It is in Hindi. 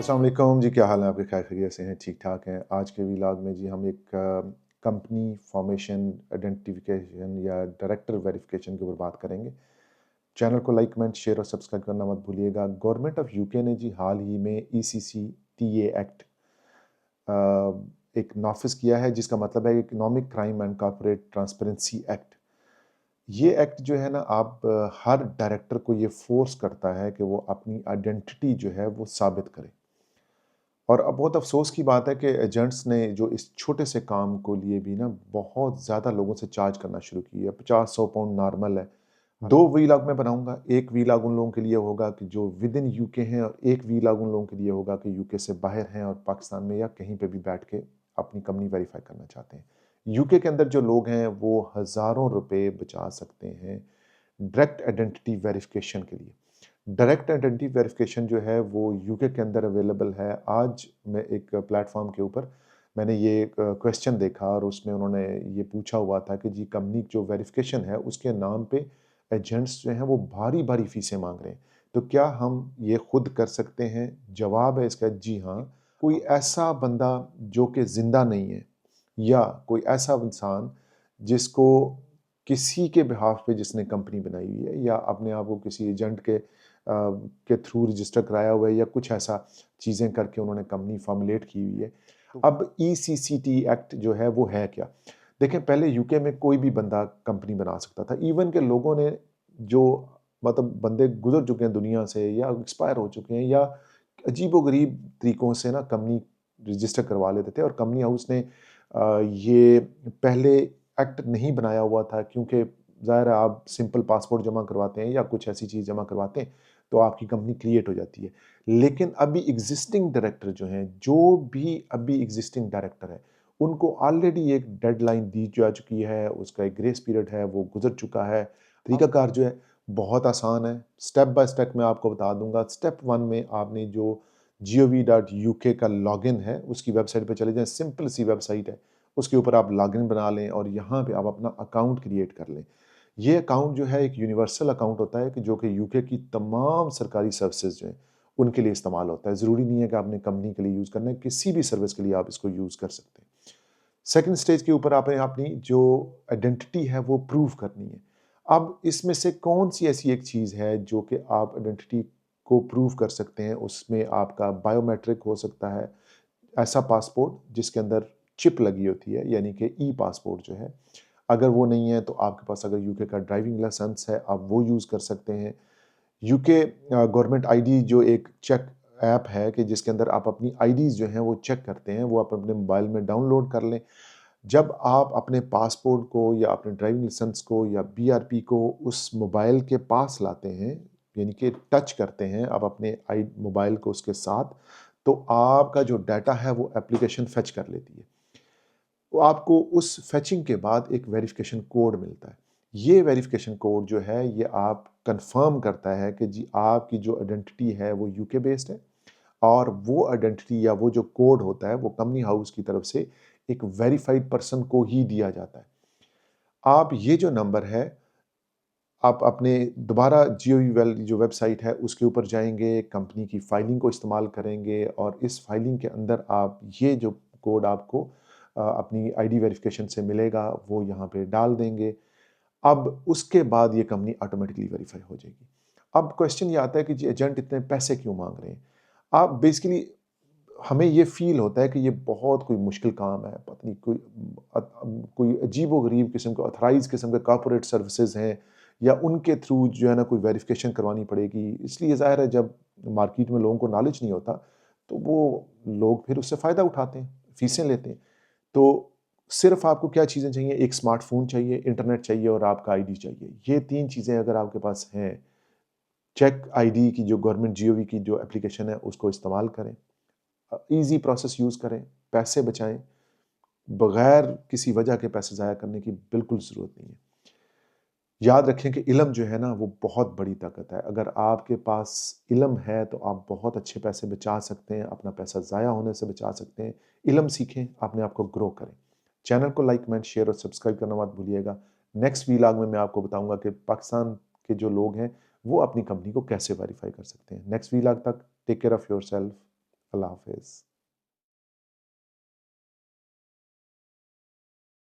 अस्सलाम वालेकुम जी, क्या हाल है आपके? खैर खैरियत से हैं? ठीक ठाक हैं? आज के व्लॉग में जी हम एक कंपनी फॉर्मेशन आइडेंटिफिकेशन या डायरेक्टर वेरिफिकेशन के ऊपर बात करेंगे। चैनल को लाइक कमेंट शेयर और सब्सक्राइब करना मत भूलिएगा। गवर्नमेंट ऑफ यूके ने जी हाल ही में ECCTA एक्ट एक नाफिज किया है, जिसका मतलब है economic crime and corporate transparency act. ये एक्ट जो है ना, आप हर डायरेक्टर को ये फोर्स करता है कि वो अपनी आइडेंटिटी जो है वो साबित करे। और अब बहुत अफ़सोस की बात है कि एजेंट्स ने जो इस छोटे से काम को लिए भी ना बहुत ज़्यादा लोगों से चार्ज करना शुरू किया है। 50-100 पाउंड नॉर्मल है। 2 वीलॉग मैं बनाऊँगा। एक वीलॉग उन लोगों के लिए होगा कि जो विद इन यूके हैं, और एक वीलॉग उन लोगों के लिए होगा कि यूके से बाहर हैं और पाकिस्तान में या कहीं पे भी बैठ के अपनी कंपनी वेरीफ़ाई करना चाहते हैं। यूके के अंदर जो लोग हैं वो हज़ारों रुपए बचा सकते हैं डायरेक्ट आइडेंटिटी वेरिफ़िकेशन के लिए। डायरेक्ट आइडेंटिटी वेरिफिकेशन जो है वो यूके के अंदर अवेलेबल है। आज मैं एक प्लेटफॉर्म के ऊपर मैंने ये क्वेश्चन देखा और उसमें उन्होंने ये पूछा हुआ था कि जी कंपनी जो वेरिफिकेशन है उसके नाम पे एजेंट्स जो हैं वो भारी भारी फीसें मांग रहे हैं, तो क्या हम ये खुद कर सकते हैं? जवाब है इसका जी हाँ। कोई ऐसा बंदा जो कि ज़िंदा नहीं है, या कोई ऐसा इंसान जिसको किसी के बिहाफ पे जिसने कंपनी बनाई हुई है या अपने आप को किसी एजेंट के थ्रू रजिस्टर कराया हुआ है या कुछ ऐसा चीज़ें करके उन्होंने कंपनी फॉर्मुलेट की हुई है। अब ECCT एक्ट जो है वो है क्या? देखें, पहले यूके में कोई भी बंदा कंपनी बना सकता था। इवन के लोगों ने जो मतलब बंदे गुज़र चुके हैं दुनिया से या एक्सपायर हो चुके हैं या अजीबो-गरीब तरीकों से ना कंपनी रजिस्टर करवा लेते थे, और कंपनी हाउस ने ये पहले एक्ट नहीं बनाया हुआ था, क्योंकि ज़ाहिर है आप सिंपल पासपोर्ट जमा करवाते हैं या कुछ ऐसी चीज़ जमा करवाते हैं तो आपकी कंपनी क्रिएट हो जाती है। लेकिन अभी एग्जिस्टिंग डायरेक्टर जो हैं, जो भी अभी एग्जिस्टिंग डायरेक्टर है, उनको ऑलरेडी एक डेडलाइन दी जा चुकी है, उसका एक ग्रेस पीरियड है, वो गुजर चुका है। तरीकाकार जो है बहुत आसान है, स्टेप बाय स्टेप मैं आपको बता दूंगा। स्टेप 1 में आपने जो gov.uk का लॉगिन है उसकी वेबसाइट पे चले जाएं। सिंपल सी वेबसाइट है, उसके ऊपर आप लॉगिन बना लें और यहाँ पे आप अपना अकाउंट क्रिएट कर लें। ये अकाउंट जो है एक यूनिवर्सल अकाउंट होता है कि जो कि यूके की तमाम सरकारी सर्विसेज जो हैं उनके लिए इस्तेमाल होता है। ज़रूरी नहीं है कि आपने कंपनी के लिए यूज़ करना है, किसी भी सर्विस के लिए आप इसको यूज़ कर सकते हैं। सेकंड स्टेज के ऊपर आपने अपनी जो आइडेंटिटी है वो प्रूव करनी है। अब इसमें से कौन सी ऐसी एक चीज़ है जो कि आप आइडेंटिटी को प्रूव कर सकते हैं? उसमें आपका बायोमेट्रिक हो सकता है, ऐसा पासपोर्ट जिसके अंदर चिप लगी होती है, यानी कि ई पासपोर्ट जो है। अगर वो नहीं है तो आपके पास अगर यूके का ड्राइविंग लाइसेंस है, आप वो यूज़ कर सकते हैं। यूके गवर्नमेंट आईडी जो एक चेक ऐप है कि जिसके अंदर आप अपनी आईडीज़ जो हैं वो चेक करते हैं, वो आप अपने मोबाइल में डाउनलोड कर लें। जब आप अपने पासपोर्ट को या अपने ड्राइविंग लाइसेंस को या बीआरपी को उस मोबाइल के पास लाते हैं, यानी कि टच करते हैं आप अपने आई मोबाइल को उसके साथ, तो आपका जो डाटा है वो एप्लीकेशन फेच कर लेती है। तो आपको उस फेचिंग के बाद एक वेरिफिकेशन कोड मिलता है। ये वेरिफिकेशन कोड जो है ये आप कंफर्म करता है कि जी आपकी जो आइडेंटिटी है वो यूके बेस्ड है, और वो आइडेंटिटी या वो जो कोड होता है वो कंपनी हाउस की तरफ से एक वेरीफाइड पर्सन को ही दिया जाता है। आप ये जो नंबर है, आप अपने दोबारा जीओवी वेल जो वेबसाइट है उसके ऊपर जाएँगे, कंपनी की फाइलिंग को इस्तेमाल करेंगे और इस फाइलिंग के अंदर आप ये जो कोड आपको अपनी आईडी वेरिफिकेशन से मिलेगा वो यहाँ पे डाल देंगे। अब उसके बाद ये कंपनी ऑटोमेटिकली वेरीफाई हो जाएगी। अब क्वेश्चन ये आता है कि जी एजेंट इतने पैसे क्यों माँग रहे हैं? आप बेसिकली हमें ये फ़ील होता है कि ये बहुत कोई मुश्किल काम है, पता नहीं कोई अजीबो-गरीब किस्म का ऑथराइज़्ड किस्म के कॉर्पोरेट सर्विसेज़ हैं, या उनके थ्रू जो है ना कोई वेरिफ़िकेशन करवानी पड़ेगी। इसलिए ज़ाहिर है जब मार्केट में लोगों को नॉलेज नहीं होता, तो वो लोग फिर उससे फ़ायदा उठाते हैं, फ़ीसें लेते हैं। तो सिर्फ़ आपको क्या चीज़ें चाहिए? एक स्मार्टफ़ोन चाहिए, इंटरनेट चाहिए और आपका आईडी चाहिए। ये 3 चीज़ें अगर आपके पास हैं, चेक आईडी की जो गवर्नमेंट जीओवी की जो एप्लीकेशन है उसको इस्तेमाल करें। ईज़ी प्रोसेस यूज़ करें, पैसे बचाएँ, बगैर किसी वजह के पैसे ज़ाया करने की बिल्कुल ज़रूरत नहीं है। याद रखें कि इल्म जो है ना वो बहुत बड़ी ताकत है। अगर आपके पास इल्म है तो आप बहुत अच्छे पैसे बचा सकते हैं, अपना पैसा ज़ाया होने से बचा सकते हैं। इल्म सीखें, अपने आप को ग्रो करें। चैनल को लाइक, कमेंट, शेयर और सब्सक्राइब करना मत भूलिएगा। नेक्स्ट व्लॉग में मैं आपको बताऊँगा कि पाकिस्तान के जो लोग हैं वो अपनी कंपनी को कैसे वेरीफ़ाई कर सकते हैं। नेक्स्ट व्लॉग तक टेक केयर ऑफ़ योरसेल्फ। अल्लाह हाफिज़।